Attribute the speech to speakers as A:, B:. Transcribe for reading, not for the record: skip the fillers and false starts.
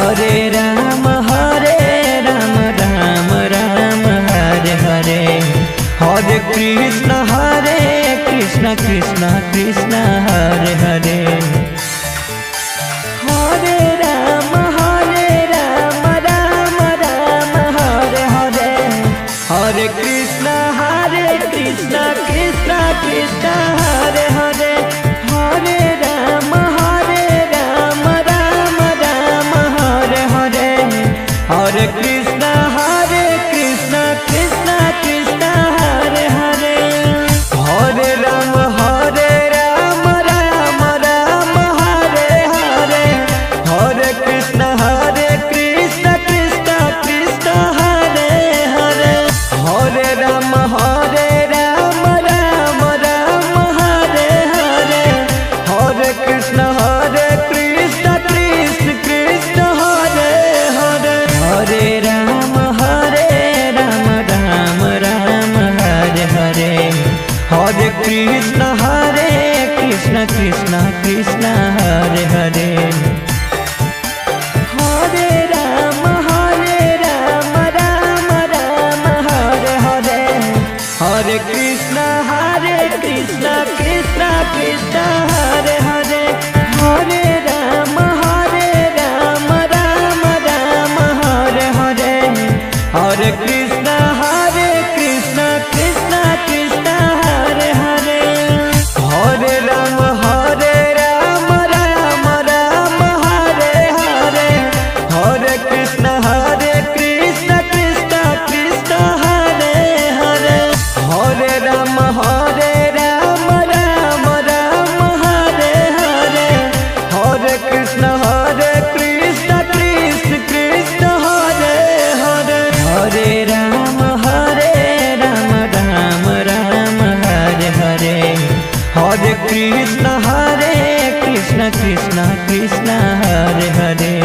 A: Hare Ram Ram Ram Hare Hare, Hare Krishna Krishna Krishna Hare Hare. Hare Ram Ram Ram Hare Hare, Hare Krishna Krishna Krishna Hare Hare. Hare Ram Ram Ram Hare Hare, Hare Krishna Krishna Krishna Hare Hare. Hare Ram Ram Ram Hare Hare, Hare Krishna Krishna Krishna Hare Hare. Hare Ram Ram Ram Hare Hare, Hare Krishna Krishna Krishna Hare Hare. Hare Ram Ram Ram Hare Hare, Hare Krishna Krishna Krishna Hare Hare. Hare Ram Ram Ram Hare Hare, Hare Krishna Krishna Krishna Hare Hare. Hare Ram Ram Ram Hare Hare, Hare Krishna Krishna Krishna Hare Hare. Hare Ram Ram Ram Hare Hare, Hare Krishna Krishna Krishna Hare Hare. Hare Ram Ram Ram Hare Hare, Hare Krishna Krishna Krishna Hare Hare. Hare Ram Ram Ram Hare Hare, Hare Krishna Krishna Krishna Hare Hare.